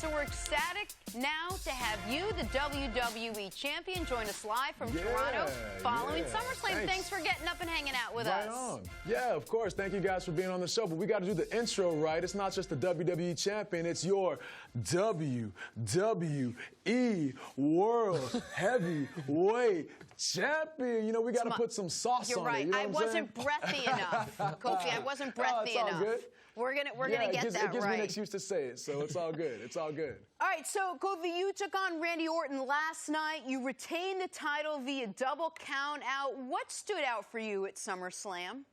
So we're ecstatic now to have you, the WWE Champion, join us live from Toronto following SummerSlam. Thanks for getting up and hanging out with us. Right on. Yeah, of course. Thank you guys for being on the show. But we got to do the intro right. It's not just the WWE Champion. It's your WWE World Heavyweight Champion. You know, we got to put some sauce on right. it. You know I wasn't breathy enough, Kofi. I wasn't breathy enough. Good. We're gonna get that right. It gives me an excuse to say it, so it's all good. It's all good. All right, so Kofi, you took on Randy Orton last night. You retained the title via double count out. What stood out for you at SummerSlam?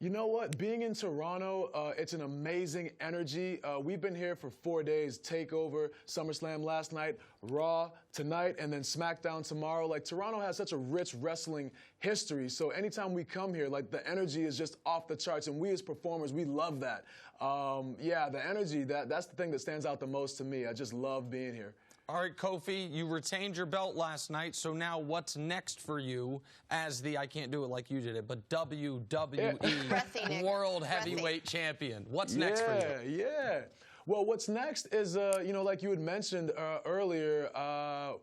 You know what? Being in Toronto, it's an amazing energy. We've been here for 4 days. TakeOver, SummerSlam last night, Raw tonight, and then SmackDown tomorrow. Like, Toronto has such a rich wrestling history. So anytime we come here, like, the energy is just off the charts. And we as performers, we love that. Yeah, the energy, that's the thing that stands out the most to me. I just love being here. All right, Kofi, you retained your belt last night, so now what's next for you as the, I can't do it like you did it, but WWE World Heavyweight Champion? What's next for you? Yeah. Well, what's next is, you know, like you had mentioned earlier,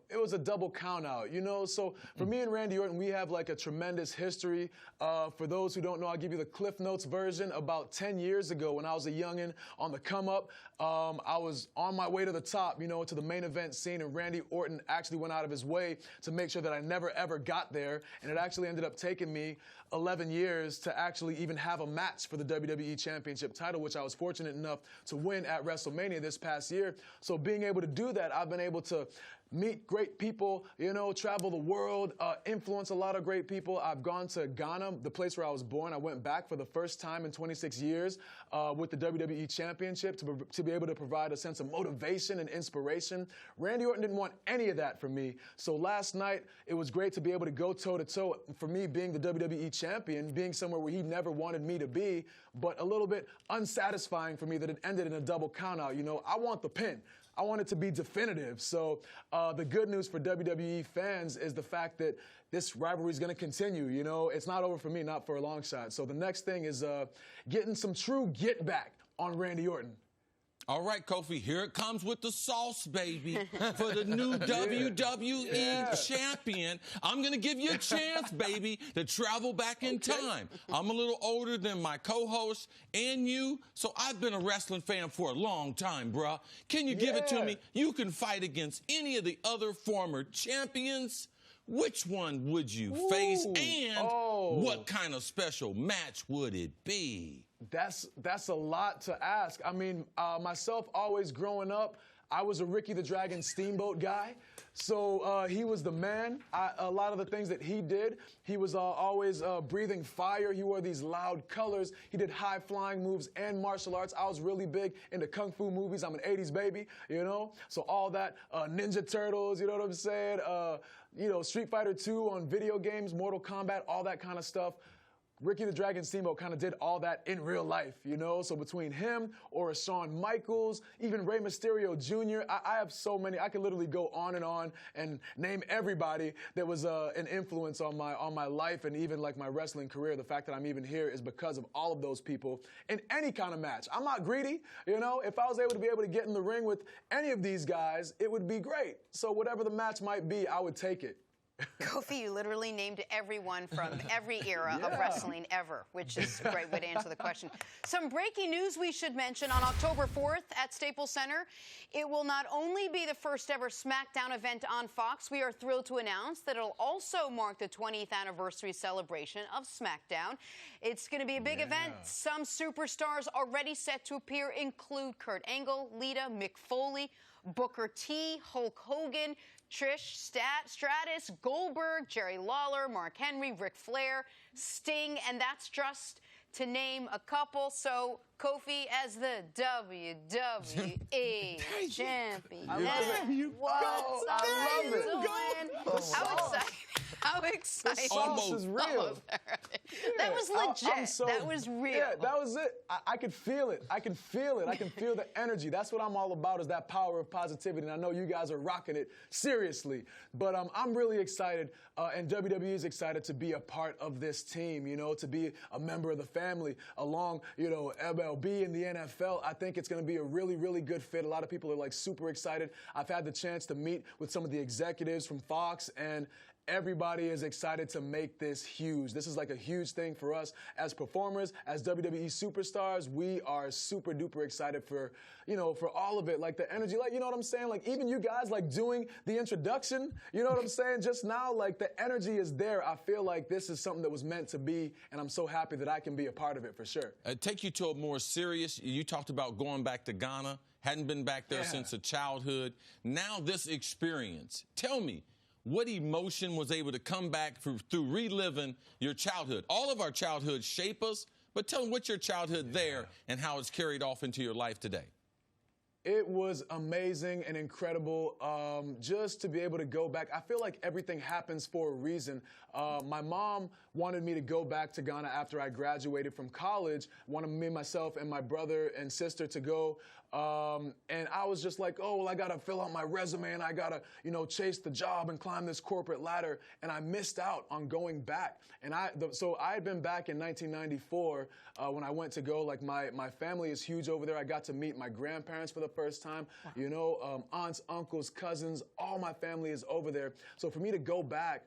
it was a double count out, you know? So for me and Randy Orton, we have like a tremendous history. For those who don't know, I'll give you the Cliff Notes version. About 10 years ago, when I was a youngin' on the come up, I was on my way to the top, you know, to the main event scene, and Randy Orton actually went out of his way to make sure that I never, ever got there. And it actually ended up taking me 11 years to actually even have a match for the WWE Championship title, which I was fortunate enough to win at WrestleMania this past year. So being able to do that, I've been able to meet great people, you know, travel the world, influence a lot of great people. I've gone to Ghana, the place where I was born. I went back for the first time in 26 years with the WWE Championship to be able to provide a sense of motivation and inspiration. Randy Orton didn't want any of that from me. So last night, it was great to be able to go toe-to-toe. For me, being the WWE Champion, being somewhere where he never wanted me to be, but a little bit unsatisfying for me that it ended in a double countout. You know, I want the pin. I want it to be definitive. So the good news for WWE fans is the fact that this rivalry is going to continue. You know, it's not over for me, not for a long shot. So the next thing is getting some true get back on Randy Orton. All right, Kofi, here it comes with the sauce, baby. For the new WWE Champion, I'm going to give you a chance, baby, to travel back in time. I'm a little older than my co-host and you, so I've been a wrestling fan for a long time, bruh. Can you give it to me? You can fight against any of the other former champions. Which one would you face, and what kind of special match would it be? That's a lot to ask. I mean, myself, always growing up, I was a Ricky the Dragon Steamboat guy. So he was the man. A lot of the things that he did, he was always breathing fire. He wore these loud colors. He did high-flying moves and martial arts. I was really big into kung fu movies. I'm an 80s baby, you know? So all that, Ninja Turtles, you know what I'm saying? You know, Street Fighter 2 on video games, Mortal Kombat, all that kind of stuff. Ricky the Dragon Steamboat kind of did all that in real life, you know? So between him or Shawn Michaels, even Rey Mysterio Jr., I have so many. I could literally go on and name everybody that was an influence on my life and even like my wrestling career. The fact that I'm even here is because of all of those people in any kind of match. I'm not greedy, you know? If I was able to get in the ring with any of these guys, it would be great. So whatever the match might be, I would take it. Kofi, you literally named everyone from every era of wrestling ever, which is a great way to answer the question. Some breaking news we should mention. On October 4th at Staples Center, it will not only be the first ever SmackDown event on Fox, we are thrilled to announce that it'll also mark the 20th anniversary celebration of SmackDown. It's going to be a big event. Some superstars already set to appear include Kurt Angle, Lita, Mick Foley, Booker T, Hulk Hogan, Trish Stratus, Goldberg, Jerry Lawler, Mark Henry, Ric Flair, Sting, and that's just to name a couple. So, Kofi, as the WWE Champion, I love it. How exciting! How exciting. The sauce is real. Oh, that was legit. That was real. Yeah, that was it. I could feel it. I can feel it. I can feel the energy. That's what I'm all about, is that power of positivity. And I know you guys are rocking it seriously. But I'm really excited, and WWE is excited to be a part of this team, you know, to be a member of the family along, you know, MLB and the NFL. I think it's going to be a really, really good fit. A lot of people are, like, super excited. I've had the chance to meet with some of the executives from Fox, and everybody is excited to make this huge. This is like a huge thing for us as performers, as WWE superstars. We are super duper excited for, you know, for all of it. Like the energy, like, you know what I'm saying? Like even you guys like doing the introduction, you know what I'm saying? Just now, like the energy is there. I feel like this is something that was meant to be, and I'm so happy that I can be a part of it for sure. Take you to a more serious, you talked about going back to Ghana, hadn't been back there since a childhood. Now this experience, tell me, what emotion was able to come back through reliving your childhood? All of our childhoods shape us, but tell them what's your childhood there and how it's carried off into your life today. It was amazing and incredible just to be able to go back. I feel like everything happens for a reason. My mom wanted me to go back to Ghana after I graduated from college, wanted me, myself, and my brother and sister to go. And I was just like, oh, well, I got to fill out my resume and I got to, you know, chase the job and climb this corporate ladder. And I missed out on going back. And so I had been back in 1994 when I went to go. Like my family is huge over there. I got to meet my grandparents for the first time. You know, aunts, uncles, cousins, all my family is over there. So for me to go back,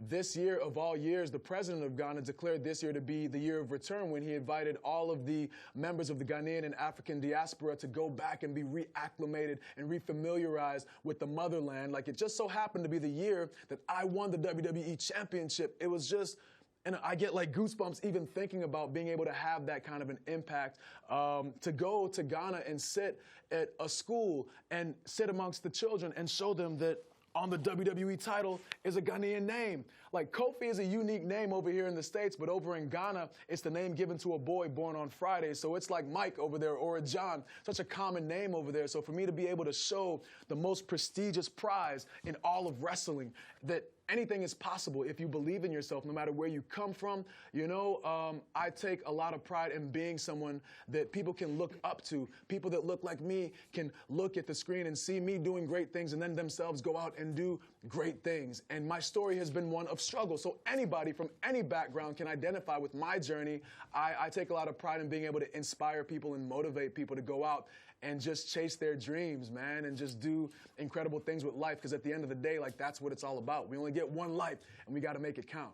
this year of all years, the president of Ghana declared this year to be the year of return when he invited all of the members of the Ghanaian and African diaspora to go back and be reacclimated and refamiliarized with the motherland. Like it just so happened to be the year that I won the WWE Championship. It was just, and I get like goosebumps even thinking about being able to have that kind of an impact, to go to Ghana and sit at a school and sit amongst the children and show them that on the WWE title is a Ghanaian name. Like Kofi is a unique name over here in the States, but over in Ghana, it's the name given to a boy born on Friday. So it's like Mike over there or a John, such a common name over there. So for me to be able to show the most prestigious prize in all of wrestling, that anything is possible if you believe in yourself, no matter where you come from. You know, I take a lot of pride in being someone that people can look up to. People that look like me can look at the screen and see me doing great things and then themselves go out and do great things. And my story has been one of struggle. So anybody from any background can identify with my journey. I take a lot of pride in being able to inspire people and motivate people to go out and just chase their dreams, man, and just do incredible things with life. Because at the end of the day, like, that's what it's all about. We only get one life, and we got to make it count.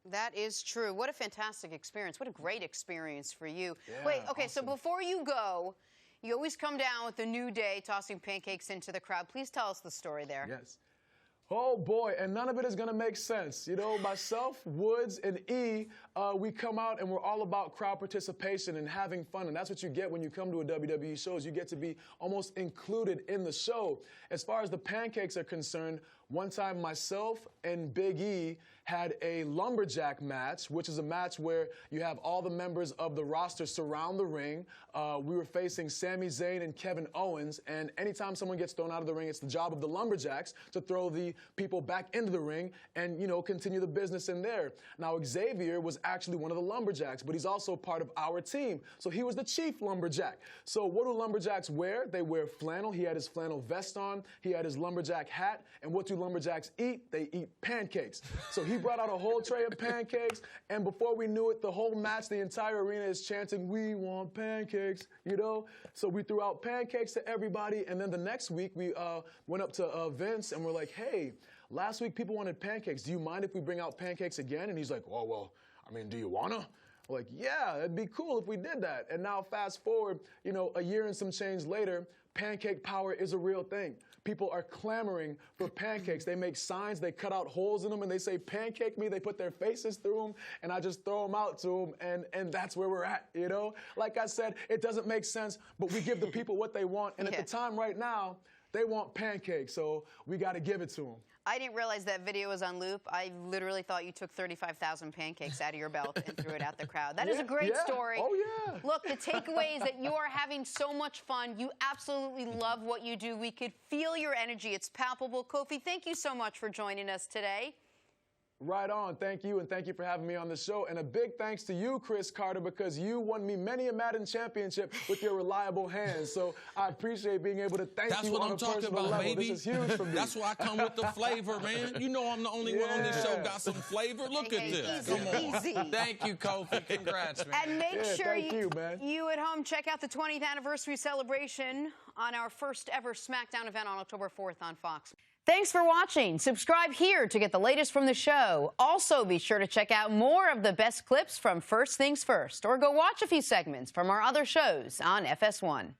That is true. What a fantastic experience. What a great experience for you. Yeah, Wait, okay, awesome. So before you go, you always come down with the New Day tossing pancakes into the crowd. Please tell us the story there. Yes. Oh, boy, and none of it is going to make sense. You know, myself, Woods, and E, we come out and we're all about crowd participation and having fun, and that's what you get when you come to a WWE show, is you get to be almost included in the show. As far as the pancakes are concerned, one time myself and Big E had a lumberjack match, which is a match where you have all the members of the roster surround the ring. We were facing Sami Zayn and Kevin Owens, and anytime someone gets thrown out of the ring, it's the job of the lumberjacks to throw the people back into the ring and, you know, continue the business in there. Now, Xavier was actually one of the lumberjacks, but he's also part of our team. So he was the chief lumberjack. So what do lumberjacks wear? They wear flannel. He had his flannel vest on. He had his lumberjack hat. And what do lumberjacks eat? They eat pancakes. So he brought out a whole tray of pancakes, and before we knew it, the whole match, the entire arena is chanting, "We want pancakes," you know? So we threw out pancakes to everybody, and then the next week, we went up to Vince, and we're like, "Hey, last week people wanted pancakes. Do you mind if we bring out pancakes again?" And he's like, "Oh, well, I mean, do you wanna?" We're like, "Yeah, it'd be cool if we did that." And now fast forward, you know, a year and some change later, pancake power is a real thing. People are clamoring for pancakes. They make signs, they cut out holes in them, and they say, "Pancake me." They put their faces through them, and I just throw them out to them, and that's where we're at, you know? Like I said, it doesn't make sense, but we give the people what they want, and at the time right now, they want pancakes, so we got to give it to them. I didn't realize that video was on loop. I literally thought you took 35,000 pancakes out of your belt and threw it at the crowd. That is a great story. Oh, yeah. Look, the takeaway is that you are having so much fun. You absolutely love what you do. We could feel your energy. It's palpable. Kofi, thank you so much for joining us today. Right on. Thank you, and thank you for having me on the show. And a big thanks to you, Cris Carter, because you won me many a Madden championship with your reliable hands. So I appreciate being able to thank you on a personal level. Baby. This is huge for me. That's why I come with the flavor, man. You know I'm the only one on this show got some flavor. Look at this. Easy, Come on. easy. Thank you, Kofi. Congrats, man. And make sure man. you at home check out the 20th anniversary celebration on our first ever SmackDown event on October 4th on Fox. Thanks for watching. Subscribe here to get the latest from the show. Also, be sure to check out more of the best clips from First Things First, or go watch a few segments from our other shows on FS1.